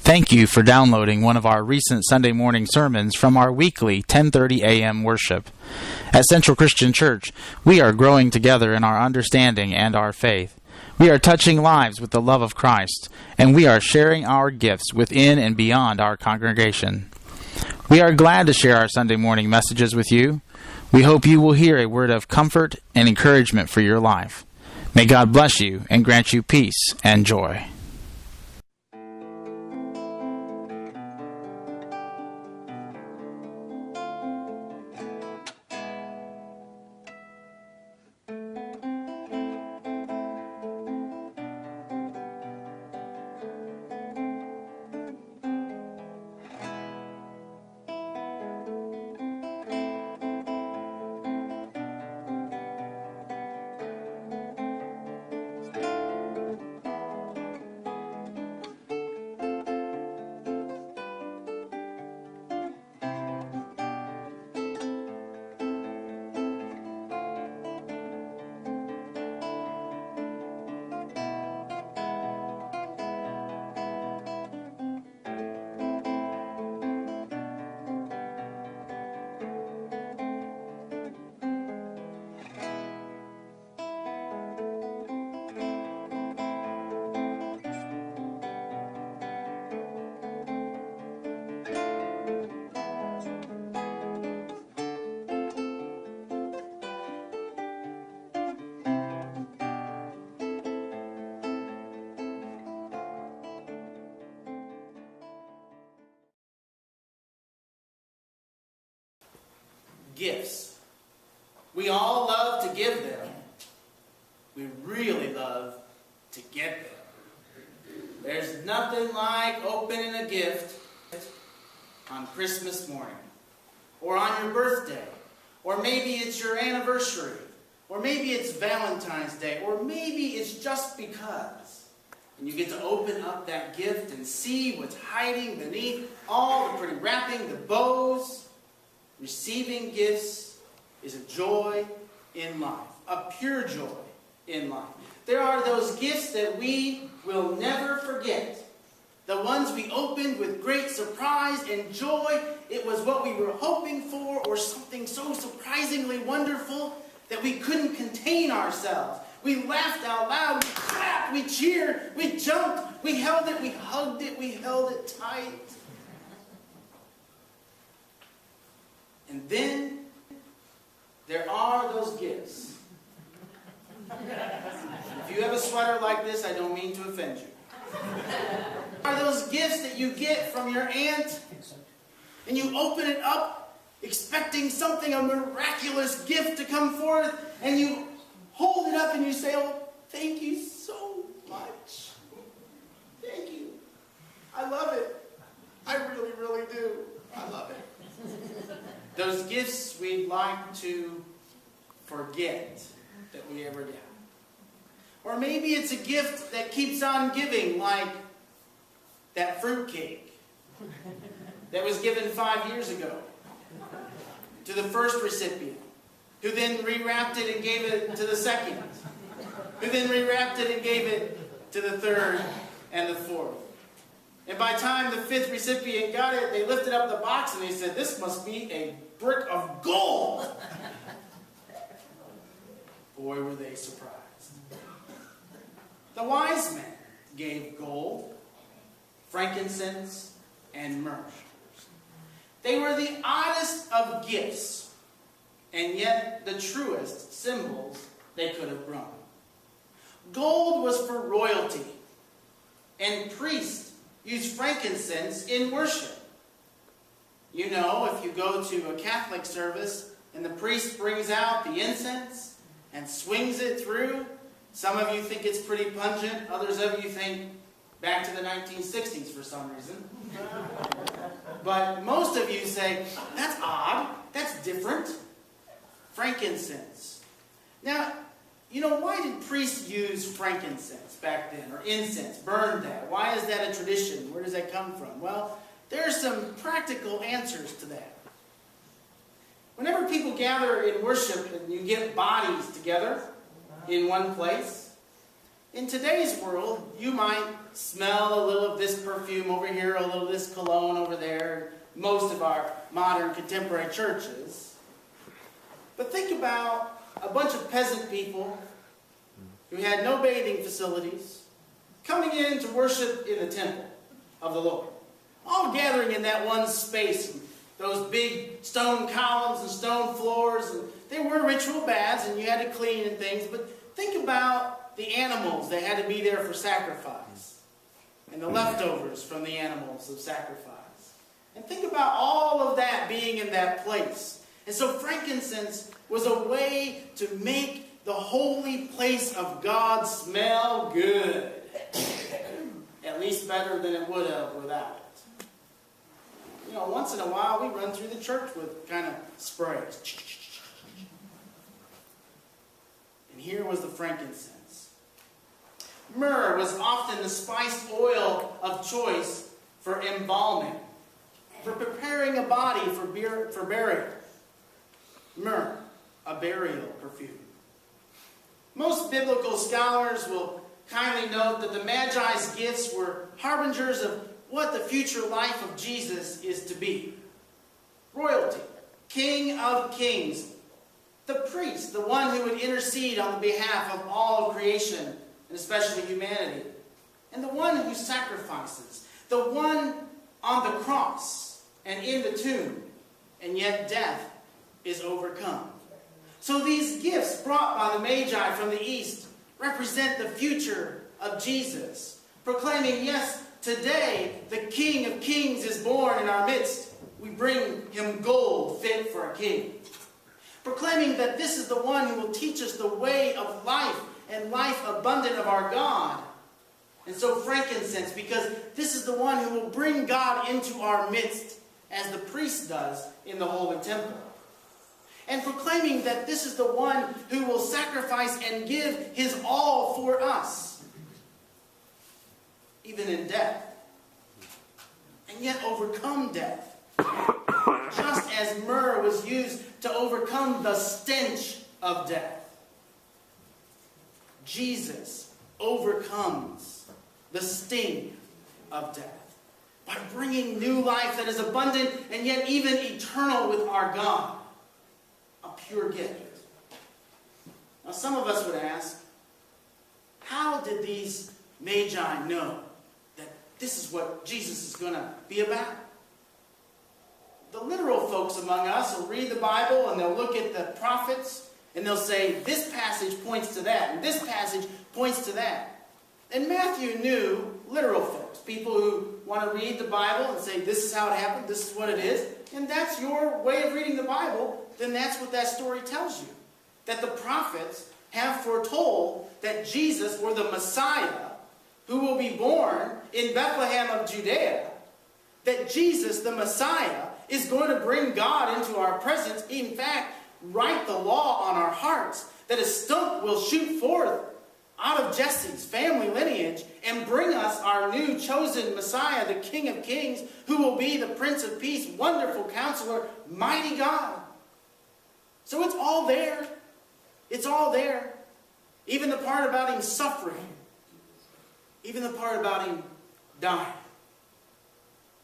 Thank you for downloading one of our recent Sunday morning sermons from our weekly 10:30 a.m. worship. At Central Christian Church, we are growing together in our understanding and our faith. We are touching lives with the love of Christ, and we are sharing our gifts within and beyond our congregation. We are glad to share our Sunday morning messages with you. We hope you will hear a word of comfort and encouragement for your life. May God bless you and grant you peace and joy. Gifts. We all love to give them. We really love to get them. There's nothing like opening a gift on Christmas morning, or on your birthday, or maybe it's your anniversary, or maybe it's Valentine's Day, or maybe it's just because. And you get to open up that gift and see what's hiding beneath all the pretty wrapping, the bows. Receiving gifts is a joy in life, a pure joy in life. There are those gifts that we will never forget. The ones we opened with great surprise and joy. It was what we were hoping for, or something so surprisingly wonderful that we couldn't contain ourselves. We laughed out loud, we clapped, we cheered, we jumped, we held it, we hugged it, we held it tight. And then there are those gifts. If you have a sweater like this, I don't mean to offend you. There are those gifts that you get from your aunt, and you open it up expecting something, a miraculous gift to come forth, and you hold it up and you say, "Oh, thank you so much. Thank you. I love it. I really, really do. I love it." Those gifts we'd like to forget that we ever got. Or maybe it's a gift that keeps on giving, like that fruitcake that was given 5 years ago to the first recipient, who then rewrapped it and gave it to the second, who then rewrapped it and gave it to the third and the fourth. And by the time the fifth recipient got it, they lifted up the box and they said, "This must be a brick of gold." Boy, were they surprised. The wise men gave gold, frankincense, and myrrh. They were the oddest of gifts, and yet the truest symbols they could have brought. Gold was for royalty, and priests used frankincense in worship. You know, if you go to a Catholic service and the priest brings out the incense and swings it through, some of you think it's pretty pungent, others of you think back to the 1960s for some reason. But most of you say, "That's odd, that's different." Frankincense. Now, you know, why did priests use frankincense back then, or incense, burn that? Why is that a tradition? Where does that come from? Well, there are some practical answers to that. Whenever people gather in worship and you get bodies together in one place, In today's world, you might smell a little of this perfume over here, a little of this cologne over there, most of our modern contemporary churches. But think about a bunch of peasant people who had no bathing facilities coming in to worship in the temple of the Lord. All gathering in that one space, those big stone columns and stone floors. And they were ritual baths and you had to clean and things, but think about the animals that had to be there for sacrifice and the leftovers from the animals of sacrifice. And think about all of that being in that place. And so frankincense was a way to make the holy place of God smell good. At least better than it would have without it. You know, once in a while we run through the church with kind of sprays. And here was the frankincense. Myrrh was often the spiced oil of choice for embalming, for preparing a body for burial. Myrrh, a burial perfume. Most biblical scholars will kindly note that the Magi's gifts were harbingers of what the future life of Jesus is to be. Royalty, King of Kings, the priest, the one who would intercede on the behalf of all of creation, and especially humanity, and the one who sacrifices, the one on the cross and in the tomb, and yet death is overcome. So these gifts brought by the Magi from the east represent the future of Jesus, proclaiming, yes, today the King of Kings is born in our midst. We bring him gold fit for a king. Proclaiming that this is the one who will teach us the way of life and life abundant of our God. And so frankincense, because this is the one who will bring God into our midst, as the priest does in the holy temple. And proclaiming that this is the one who will sacrifice and give his all for us, even in death, and yet overcome death. Just as myrrh was used to overcome the stench of death, Jesus overcomes the sting of death by bringing new life that is abundant and yet even eternal with our God. A pure gift. Now some of us would ask, how did these Magi know that this is what Jesus is going to be about? The literal folks among us will read the Bible and they'll look at the prophets and they'll say, this passage points to that, and this passage points to that. And Matthew knew literal folks, people who want to read the Bible and say, this is how it happened, this is what it is, and that's your way of reading the Bible, then that's what that story tells you. That the prophets have foretold that Jesus, or the Messiah, who will be born in Bethlehem of Judea, that Jesus, the Messiah, is going to bring God into our presence, in fact, write the law on our hearts, that a stump will shoot forth out of Jesse's family lineage and bring us our new chosen Messiah, the King of Kings, who will be the Prince of Peace, wonderful Counselor, mighty God. So it's all there. It's all there. Even the part about him suffering. Even the part about him dying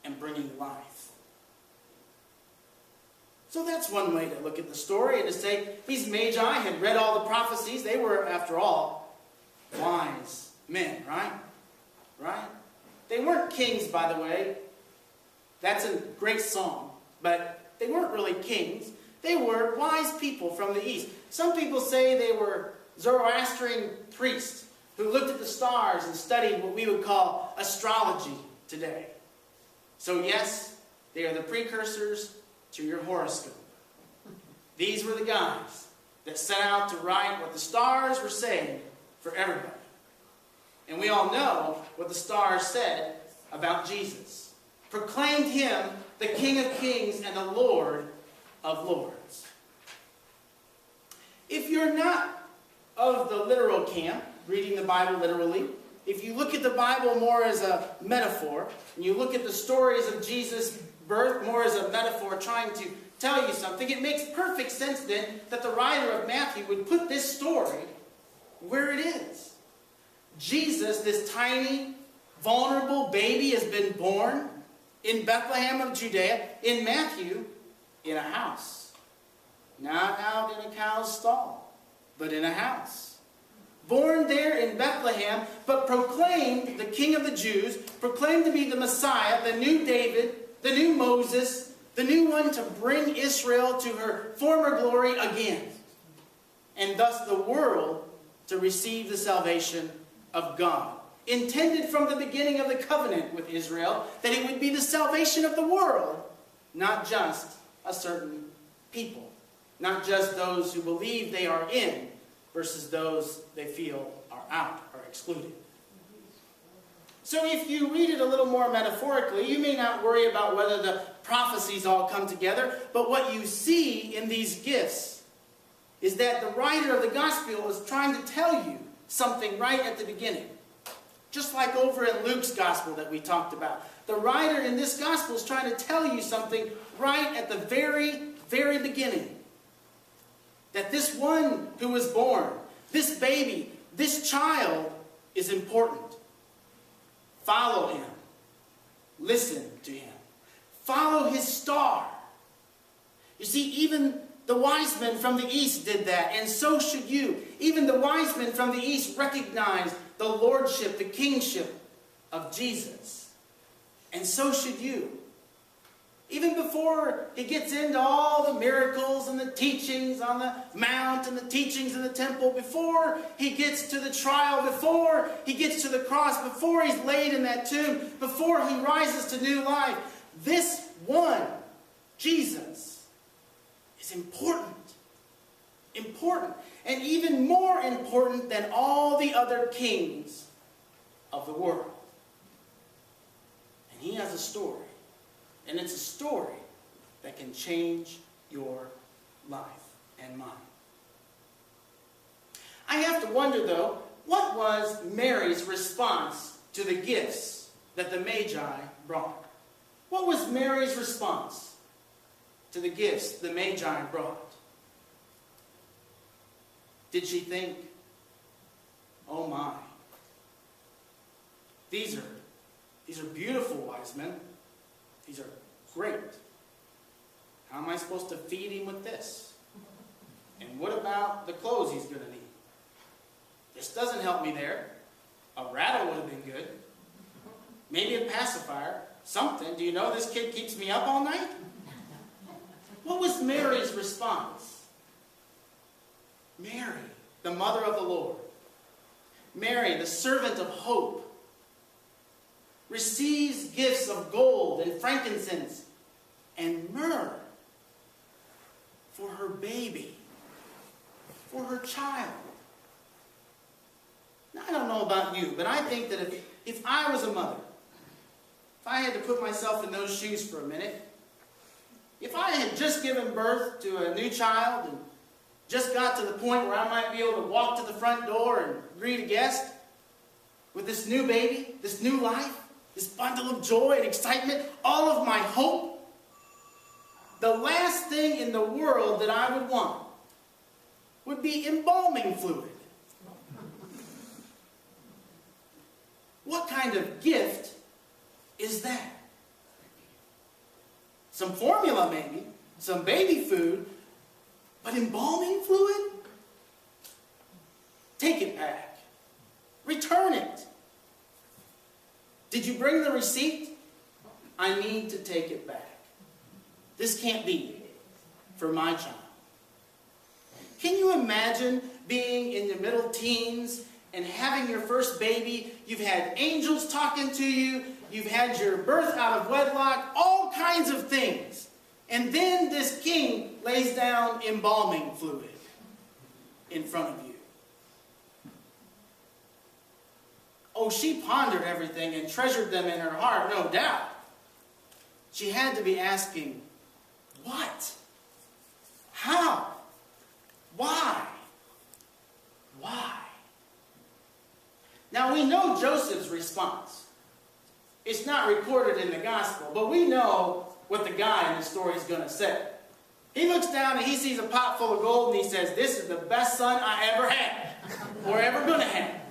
and bringing life. So that's one way to look at the story and to say these Magi had read all the prophecies. They were, after all, wise men, right? Right? They weren't kings, by the way. That's a great song. But they weren't really kings. They were wise people from the east. Some people say they were Zoroastrian priests who looked at the stars and studied what we would call astrology today. So yes, they are the precursors to your horoscope. These were the guys that set out to write what the stars were saying for everybody. And we all know what the stars said about Jesus. Proclaimed him the King of Kings and the Lord of Lords. If you're not of the literal camp, reading the Bible literally, if you look at the Bible more as a metaphor, and you look at the stories of Jesus' birth more as a metaphor trying to tell you something, it makes perfect sense then that the writer of Matthew would put this story where it is. Jesus, this tiny, vulnerable baby, has been born in Bethlehem of Judea, in Matthew, in a house. Not out in a cow's stall, but in a house. Born there in Bethlehem, but proclaimed the King of the Jews, proclaimed to be the Messiah, the new David, the new Moses, the new one to bring Israel to her former glory again. And thus the world to receive the salvation of God. Intended from the beginning of the covenant with Israel, that it would be the salvation of the world, not just a certain people. Not just those who believe they are in, versus those they feel are out, or excluded. So if you read it a little more metaphorically, you may not worry about whether the prophecies all come together, but what you see in these gifts is that the writer of the gospel is trying to tell you something right at the beginning. Just like over in Luke's gospel that we talked about. The writer in this gospel is trying to tell you something right at the very, very beginning. That this one who was born, this baby, this child is important. Follow him. Listen to him. Follow his star. You see, even the wise men from the east did that, and so should you. Even the wise men from the east recognized the lordship, the kingship of Jesus. And so should you. Even before he gets into all the miracles and the teachings on the mount and the teachings in the temple, before he gets to the trial, before he gets to the cross, before he's laid in that tomb, before he rises to new life, this one, Jesus, is important. Important. And even more important than all the other kings of the world. And he has a story. And it's a story that can change your life and mine. I have to wonder, though, what was Mary's response to the gifts that the Magi brought? What was Mary's response to the gifts the Magi brought? Did she think, oh my, these are beautiful wise men. These are great. How am I supposed to feed him with this? And what about the clothes he's going to need? This doesn't help me there. A rattle would have been good. Maybe a pacifier. Something. Do you know this kid keeps me up all night? What was Mary's response? Mary, the mother of the Lord. Mary, the servant of hope. Receives gifts of gold and frankincense and myrrh for her baby, for her child. Now, I don't know about you, but I think that if I was a mother, if I had to put myself in those shoes for a minute, if I had just given birth to a new child and just got to the point where I might be able to walk to the front door and greet a guest with this new baby, this new life, this bundle of joy and excitement, all of my hope, the last thing in the world that I would want would be embalming fluid. What kind of gift is that? Some formula maybe, some baby food, but embalming fluid? Take it back. Return it. Did you bring the receipt? I need to take it back. This can't be for my child. Can you imagine being in your middle teens and having your first baby? You've had angels talking to you. You've had your birth out of wedlock. All kinds of things. And then this king lays down embalming fluid in front of you. Oh, she pondered everything and treasured them in her heart, no doubt. She had to be asking, what? How? Why? Why? Now we know Joseph's response. It's not recorded in the gospel, but we know what the guy in the story is going to say. He looks down and he sees a pot full of gold and he says, this is the best son I ever had, or ever going to have.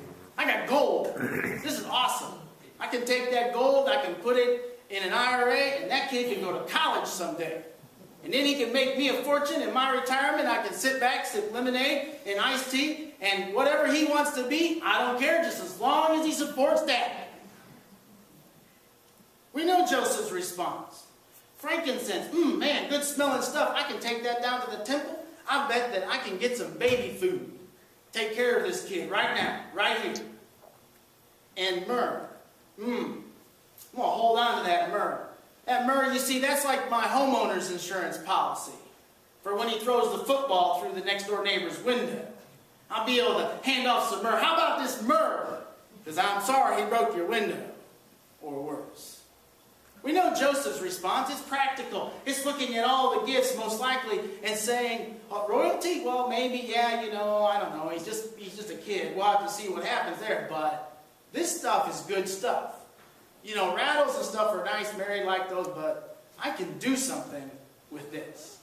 I got gold. This is awesome. I can take that gold, I can put it in an IRA, and that kid can go to college someday. And then he can make me a fortune in my retirement. I can sit back, sip lemonade and iced tea, and whatever he wants to be, I don't care, just as long as he supports that. We know Joseph's response. Frankincense, man, good smelling stuff. I can take that down to the temple. I bet that I can get some baby food. Take care of this kid right now, right here. And myrrh. I'm going to hold on to that myrrh. That myrrh, you see, that's like my homeowner's insurance policy for when he throws the football through the next door neighbor's window. I'll be able to hand off some myrrh. How about this myrrh? Because I'm sorry he broke your window. Or worse. We know Joseph's response. It's practical. It's looking at all the gifts, most likely, and saying, royalty? Well, maybe, yeah, I don't know. He's just a kid. We'll have to see what happens there. But this stuff is good stuff. Rattles and stuff are nice. Mary liked those, but I can do something with this.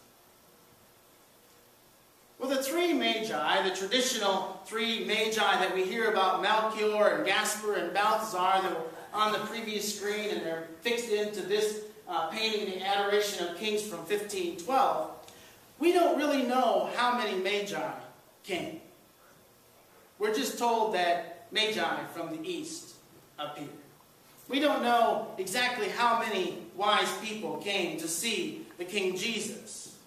Well, the three magi, the traditional three magi that we hear about, Melchior and Gaspar and Balthazar, that were on the previous screen, and they're fixed into this painting, the Adoration of Kings from 1512. We don't really know how many magi came. We're just told that magi from the east appeared. We don't know exactly how many wise people came to see the King Jesus.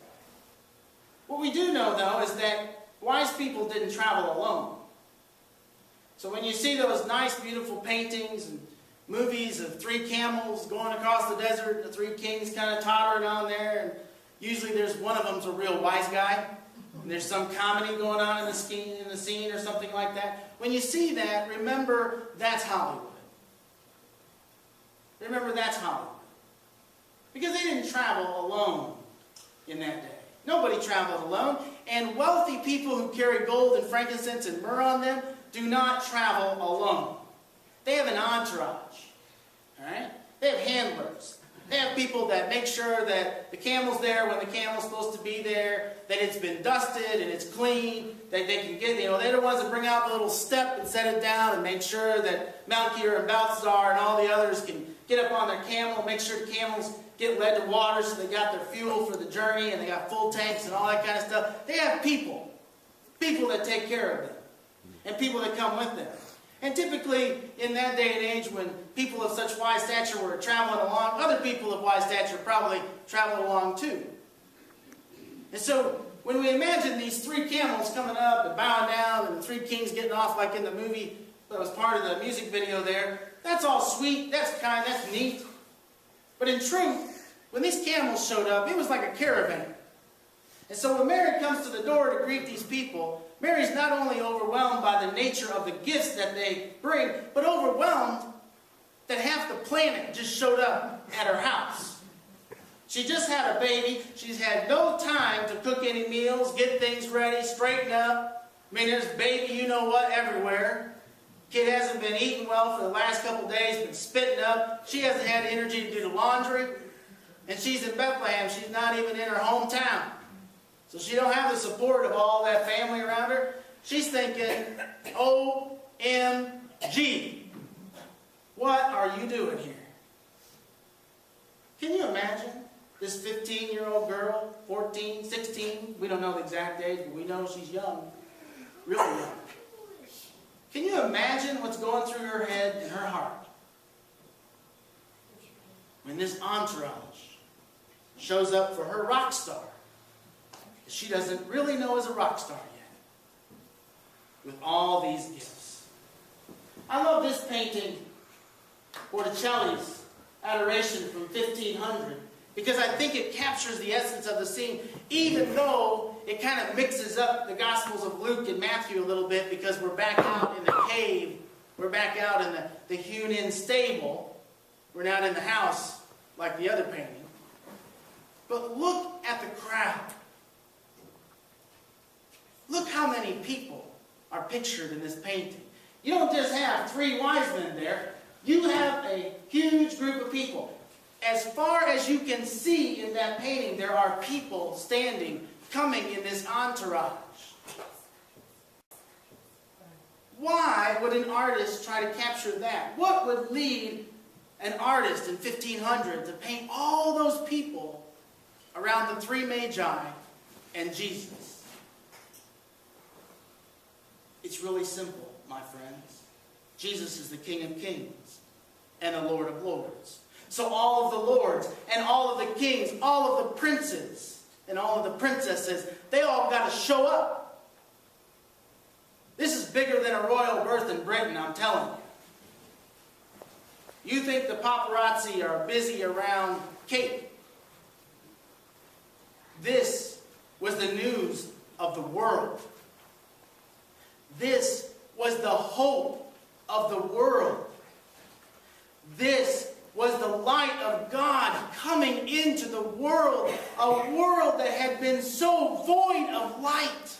What we do know, though, is that wise people didn't travel alone. So when you see those nice, beautiful paintings and movies of three camels going across the desert, the three kings kind of tottering on there, and usually there's one of them's a real wise guy, and there's some comedy going on in the scene or something like that. When you see that, remember that's Hollywood. Remember that's Hollywood. Because they didn't travel alone in that day. Nobody traveled alone. And wealthy people who carry gold and frankincense and myrrh on them do not travel alone. They have an entourage. All right? They have handlers. They have people that make sure that the camel's there when the camel's supposed to be there, that it's been dusted and it's clean, that they can get, they're the ones that bring out the little step and set it down and make sure that Melchior and Balthazar and all the others can get up on their camel, make sure the camels get led to water so they got their fuel for the journey and they got full tanks and all that kind of stuff. They have people that take care of them, and people that come with them. And typically, in that day and age, when people of such wise stature were traveling along, other people of wise stature probably traveled along too. And so, when we imagine these three camels coming up and bowing down, and the three kings getting off like in the movie that was part of the music video there, that's all sweet, that's kind, that's neat. But in truth, when these camels showed up, it was like a caravan. And so when Mary comes to the door to greet these people, Mary's not only overwhelmed by the nature of the gifts that they bring, but overwhelmed that half the planet just showed up at her house. She just had a baby. She's had no time to cook any meals, get things ready, straighten up. I mean, there's baby you-know-what everywhere. Kid hasn't been eating well for the last couple days, been spitting up. She hasn't had energy to do the laundry. And she's in Bethlehem. She's not even in her hometown. So she don't have the support of all that family around her. She's thinking, OMG, what are you doing here? Can you imagine this 15-year-old girl, 14, 16, we don't know the exact age, but we know she's young, really young. Can you imagine what's going through her head and her heart when this entourage shows up for her rock star? She doesn't really know is a rock star yet, with all these gifts. I love this painting, Botticelli's Adoration from 1500, because I think it captures the essence of the scene, even though it kind of mixes up the Gospels of Luke and Matthew a little bit, because we're back out in the cave, we're back out in the hewn-in stable, we're not in the house like the other painting. But look at the crowd. Look how many people are pictured in this painting. You don't just have three wise men there. You have a huge group of people. As far as you can see in that painting, there are people standing, coming in this entourage. Why would an artist try to capture that? What would lead an artist in 1500 to paint all those people around the three magi and Jesus? It's really simple, my friends. Jesus is the King of Kings and the Lord of Lords. So all of the lords and all of the kings, all of the princes and all of the princesses, they all got to show up. This is bigger than a royal birth in Britain, I'm telling you. You think the paparazzi are busy around Kate? This was the news of the world. This was the hope of the world. This was the light of God coming into the world, a world that had been so void of light.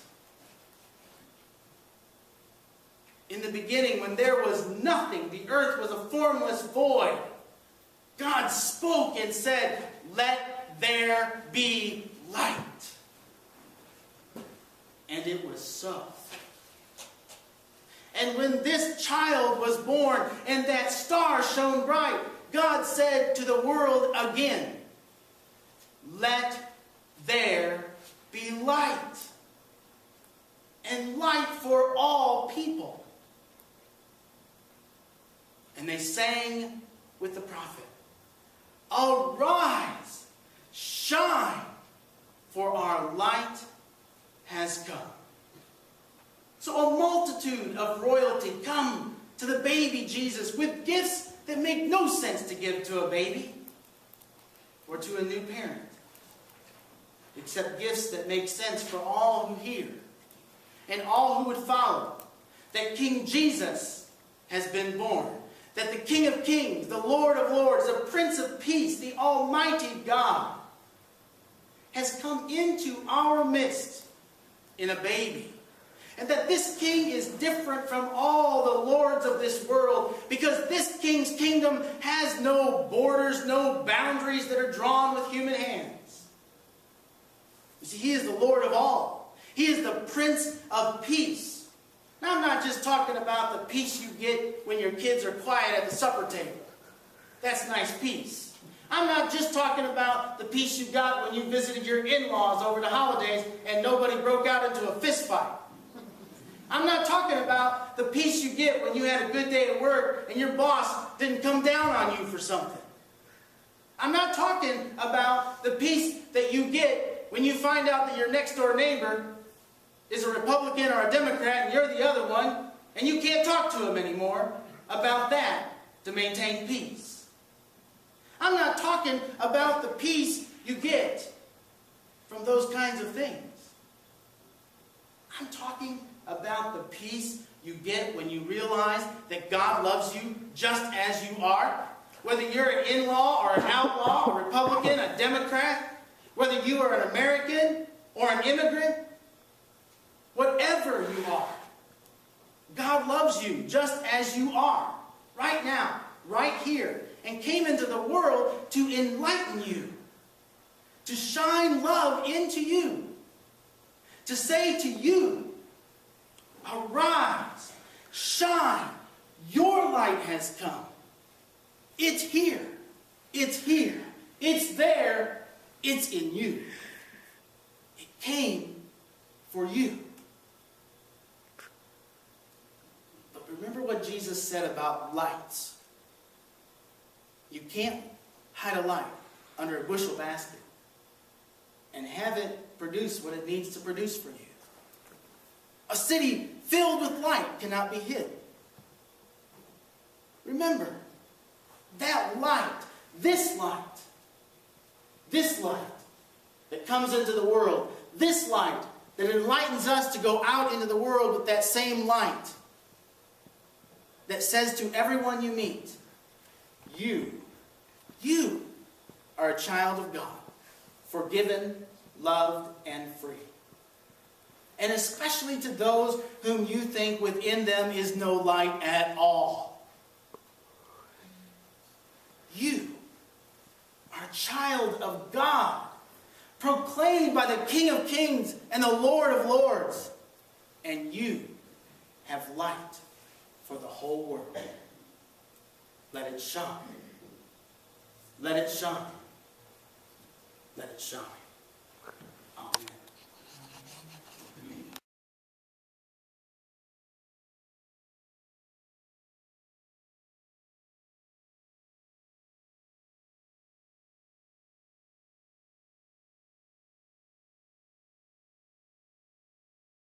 In the beginning, when there was nothing, the earth was a formless void. God spoke and said, "Let there be light." And it was so. And when this child was born and that star shone bright, God said to the world again, "Let there be light." And light for all people. And they sang with the prophet, "Arise, shine, for our light has come." So a multitude of royalty come to the baby Jesus with gifts that make no sense to give to a baby or to a new parent, except gifts that make sense for all who hear and all who would follow. That King Jesus has been born. That the King of Kings, the Lord of Lords, the Prince of Peace, the Almighty God, has come into our midst in a baby. And that this king is different from all the lords of this world, because this king's kingdom has no borders, no boundaries that are drawn with human hands. You see, he is the Lord of all. He is the Prince of Peace. Now, I'm not just talking about the peace you get when your kids are quiet at the supper table. That's nice peace. I'm not just talking about the peace you got when you visited your in-laws over the holidays and nobody broke out into a fist fight. I'm not talking about the peace you get when you had a good day at work and your boss didn't come down on you for something. I'm not talking about the peace that you get when you find out that your next door neighbor is a Republican or a Democrat and you're the other one and you can't talk to him anymore about that to maintain peace. I'm not talking about the peace you get from those kinds of things. I'm talking about the peace you get when you realize that God loves you just as you are. Whether you're an in-law or an outlaw, a Republican, a Democrat, whether you are an American or an immigrant, whatever you are, God loves you just as you are, right now, right here, and came into the world to enlighten you, to shine love into you, to say to you, "Arise, shine, your light has come." It's here, it's here, it's there, it's in you. It came for you. But remember what Jesus said about lights. You can't hide a light under a bushel basket and have it produce what it needs to produce for you. A city filled with light cannot be hid. Remember, that light that comes into the world, this light that enlightens us to go out into the world with that same light that says to everyone you meet, you are a child of God, forgiven, loved, and free. And especially to those whom you think within them is no light at all. You are a child of God, proclaimed by the King of Kings and the Lord of Lords. And you have light for the whole world. Let it shine. Let it shine. Let it shine.